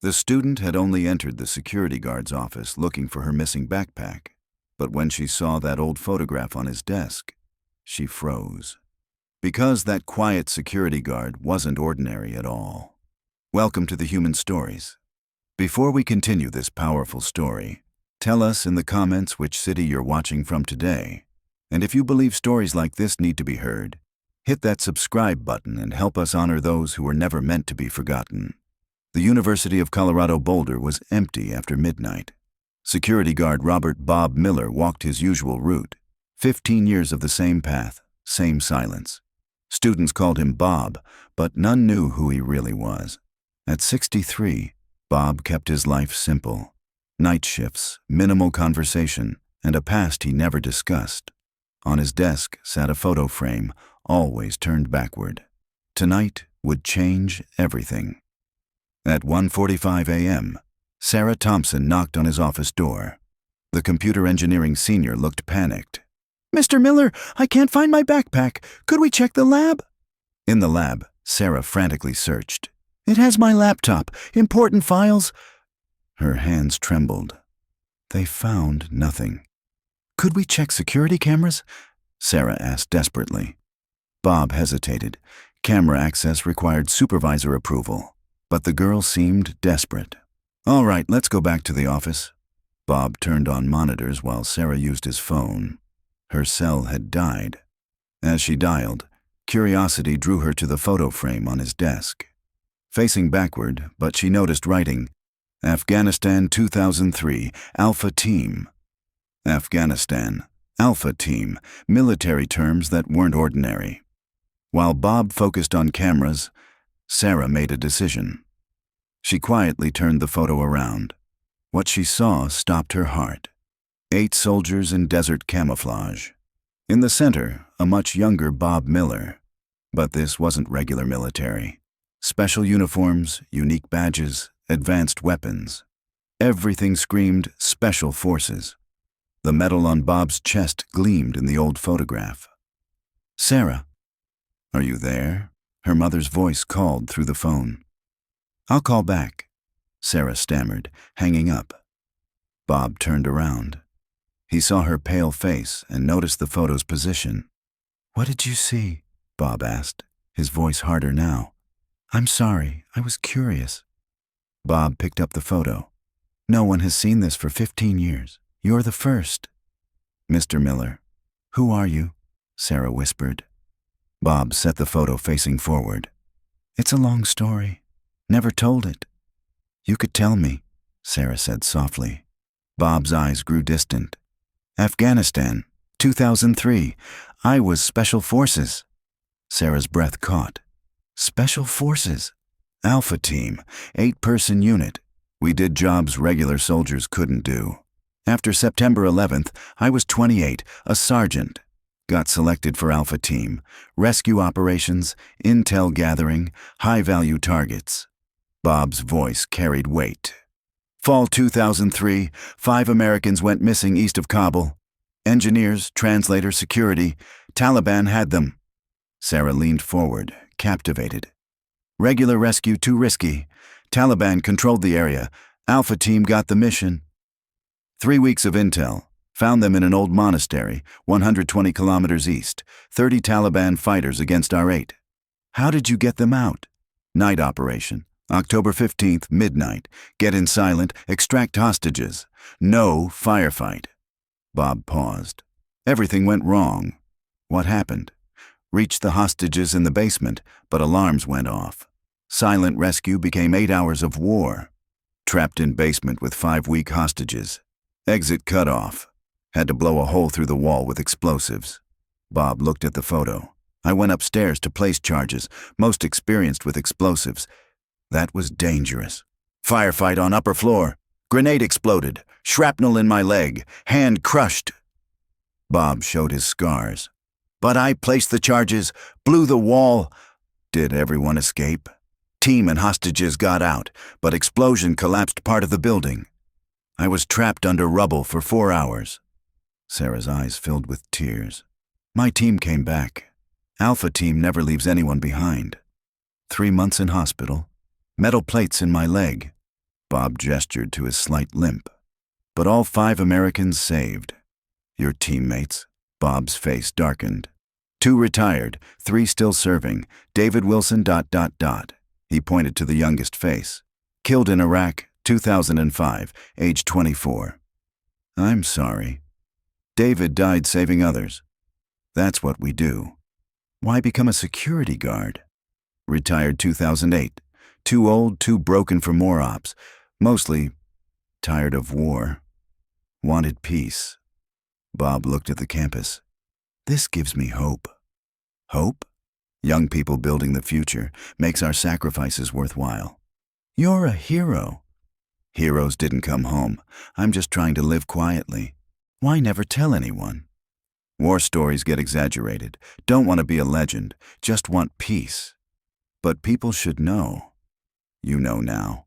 The student had only entered the security guard's office looking for her missing backpack, but when she saw that old photograph on his desk, she froze. Because that quiet security guard wasn't ordinary at all. Welcome to the Human Stories. Before we continue this powerful story, tell us in the comments which city you're watching from today. And if you believe stories like this need to be heard, hit that subscribe button and help us honor those who were never meant to be forgotten. The University of Colorado Boulder was empty after midnight. Security guard Robert Bob Miller walked his usual route. 15 years of the same path, same silence. Students called him Bob, but none knew who he really was. At 63, Bob kept his life simple. Night shifts, minimal conversation, and a past he never discussed. On his desk sat a photo frame, always turned backward. Tonight would change everything. At 1:45 a.m., Sarah Thompson knocked on his office door. The computer engineering senior looked panicked. "Mr. Miller, I can't find my backpack. Could we check the lab?" In the lab, Sarah frantically searched. "It has my laptop, important files." Her hands trembled. They found nothing. "Could we check security cameras?" Sarah asked desperately. Bob hesitated. Camera access required supervisor approval, but the girl seemed desperate. "All right, let's go back to the office." Bob turned on monitors while Sarah used his phone. Her cell had died. As she dialed, curiosity drew her to the photo frame on his desk. Facing backward, but she noticed writing, Afghanistan 2003, Alpha Team. Afghanistan, Alpha Team, military terms that weren't ordinary. While Bob focused on cameras, Sarah made a decision. She quietly turned the photo around. What she saw stopped her heart. 8 soldiers in desert camouflage. In the center, a much younger Bob Miller. But this wasn't regular military. Special uniforms, unique badges, advanced weapons. Everything screamed Special Forces. The metal on Bob's chest gleamed in the old photograph. "Sarah, are you there?" Her mother's voice called through the phone. "I'll call back," Sarah stammered, hanging up. Bob turned around. He saw her pale face and noticed the photo's position. "What did you see?" Bob asked, his voice harder now. "I'm sorry, I was curious." Bob picked up the photo. "No one has seen this for 15 years. You're the first." "Mr. Miller, who are you?" Sarah whispered. Bob set the photo facing forward. "It's a long story. Never told it." "You could tell me," Sarah said softly. Bob's eyes grew distant. "Afghanistan, 2003. I was Special Forces." Sarah's breath caught. "Special Forces? Alpha Team, 8-person unit. We did jobs regular soldiers couldn't do. After September 11th, I was 28, a sergeant. Got selected for Alpha Team, rescue operations, intel gathering, high-value targets." Bob's voice carried weight. "Fall 2003, 5 Americans went missing east of Kabul. Engineers, translator, security. Taliban had them." Sarah leaned forward, captivated. "Regular rescue too risky. Taliban controlled the area. Alpha Team got the mission. 3 weeks of intel. Found them in an old monastery, 120 kilometers east. 30 Taliban fighters against our 8. How did you get them out?" "Night operation. October 15th, midnight. Get in silent, extract hostages. No firefight." Bob paused. "Everything went wrong." "What happened?" "Reached the hostages in the basement, but alarms went off. Silent rescue became 8 hours of war. Trapped in basement with 5 weak hostages. Exit cut off. Had to blow a hole through the wall with explosives." Bob looked at the photo. "I went upstairs to place charges, most experienced with explosives. That was dangerous. Firefight on upper floor. Grenade exploded. Shrapnel in my leg. Hand crushed." Bob showed his scars. "But I placed the charges, blew the wall." "Did everyone escape?" "Team and hostages got out, but explosion collapsed part of the building. I was trapped under rubble for 4 hours." Sarah's eyes filled with tears. "My team came back. Alpha Team never leaves anyone behind. 3 months in hospital. Metal plates in my leg. Bob gestured to his slight limp. "But all 5 Americans saved. Your teammates." Bob's face darkened. "2 retired, 3 still serving. David Wilson ... He pointed to the youngest face. "Killed in Iraq, 2005, age 24. "I'm sorry." "David died saving others." "That's what we do." "Why become a security guard?" "Retired 2008. Too old, too broken for more ops. Mostly tired of war. Wanted peace." Bob looked at the campus. "This gives me hope." "Hope? Young people building the future makes our sacrifices worthwhile." "You're a hero." "Heroes didn't come home. I'm just trying to live quietly." "Why never tell anyone?" "War stories get exaggerated. Don't want to be a legend, just want peace. But people should know." "You know now.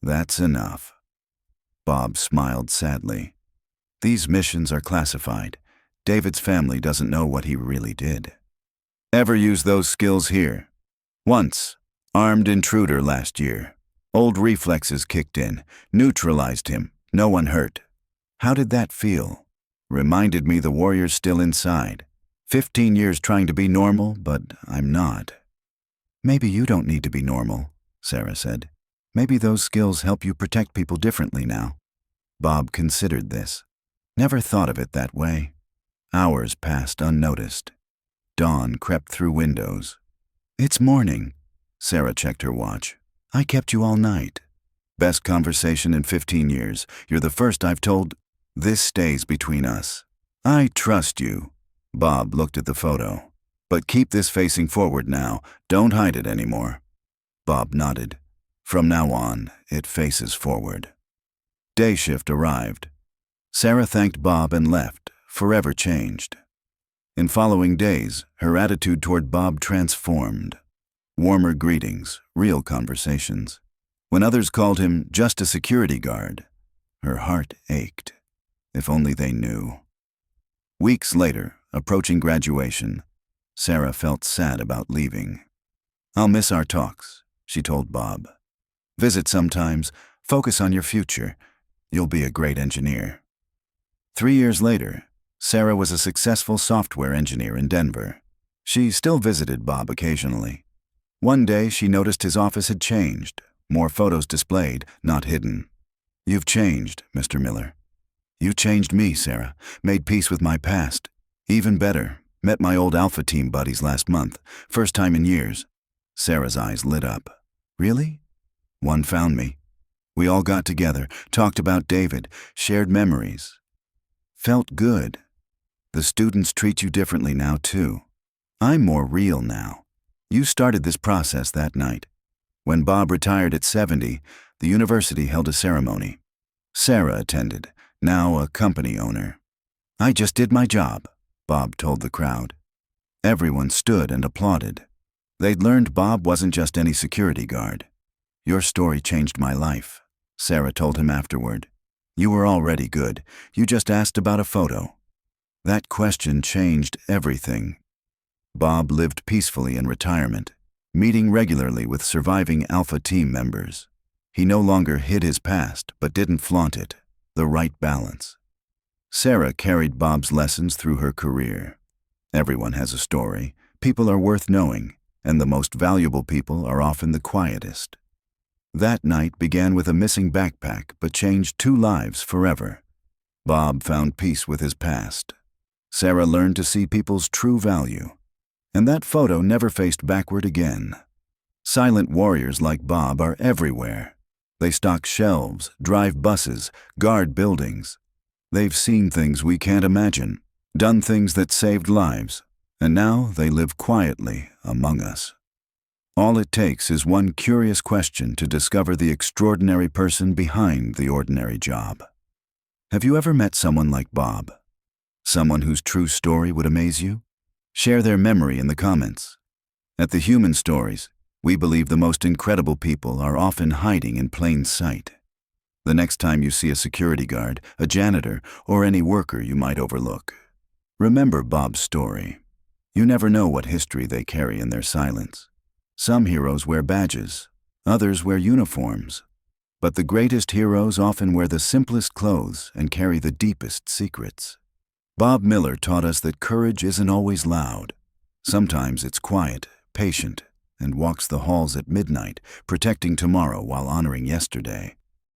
That's enough." Bob smiled sadly. "These missions are classified. David's family doesn't know what he really did." "Ever use those skills here?" "Once. Armed intruder last year. Old reflexes kicked in, neutralized him, no one hurt." "How did that feel?" "Reminded me the warrior's still inside. 15 years trying to be normal, but I'm not." "Maybe you don't need to be normal," Sarah said. "Maybe those skills help you protect people differently now." Bob considered this. Never thought of it that way. Hours passed unnoticed. Dawn crept through windows. "It's morning." Sarah checked her watch. "I kept you all night." "Best conversation in 15 years. You're the first I've told." "This stays between us." "I trust you." Bob looked at the photo. "But keep this facing forward now. Don't hide it anymore." Bob nodded. "From now on, it faces forward." Day shift arrived. Sarah thanked Bob and left, forever changed. In following days, her attitude toward Bob transformed. Warmer greetings, real conversations. When others called him just a security guard, her heart ached. If only they knew. Weeks later, approaching graduation, Sarah felt sad about leaving. "I'll miss our talks," she told Bob. "Visit sometimes, focus on your future. You'll be a great engineer." 3 years later, Sarah was a successful software engineer in Denver. She still visited Bob occasionally. One day, she noticed his office had changed. More photos displayed, not hidden. "You've changed, Mr. Miller." "You changed me, Sarah. Made peace with my past. Even better, met my old Alpha Team buddies last month. First time in years." Sarah's eyes lit up. "Really?" "One found me. We all got together, talked about David, shared memories. Felt good. The students treat you differently now, too. I'm more real now. You started this process that night. When Bob retired at 70, the university held a ceremony. Sarah attended, now a company owner. "I just did my job," Bob told the crowd. Everyone stood and applauded. They'd learned Bob wasn't just any security guard. "Your story changed my life," Sarah told him afterward. "You were already good. You just asked about a photo." That question changed everything. Bob lived peacefully in retirement, meeting regularly with surviving Alpha Team members. He no longer hid his past, but didn't flaunt it. The right balance. Sarah carried Bob's lessons through her career. Everyone has a story. People are worth knowing, and the most valuable people are often the quietest. That night began with a missing backpack, but changed 2 lives forever. Bob found peace with his past. Sarah learned to see people's true value. And that photo never faced backward again. Silent warriors like Bob are everywhere. They stock shelves, drive buses, guard buildings. They've seen things we can't imagine, done things that saved lives, and now they live quietly among us. All it takes is one curious question to discover the extraordinary person behind the ordinary job. Have you ever met someone like Bob? Someone whose true story would amaze you? Share their memory in the comments. At The Human Stories, we believe the most incredible people are often hiding in plain sight. The next time you see a security guard, a janitor, or any worker you might overlook, remember Bob's story. You never know what history they carry in their silence. Some heroes wear badges, others wear uniforms. But the greatest heroes often wear the simplest clothes and carry the deepest secrets. Bob Miller taught us that courage isn't always loud. Sometimes it's quiet, patient, and walks the halls at midnight, protecting tomorrow while honoring yesterday.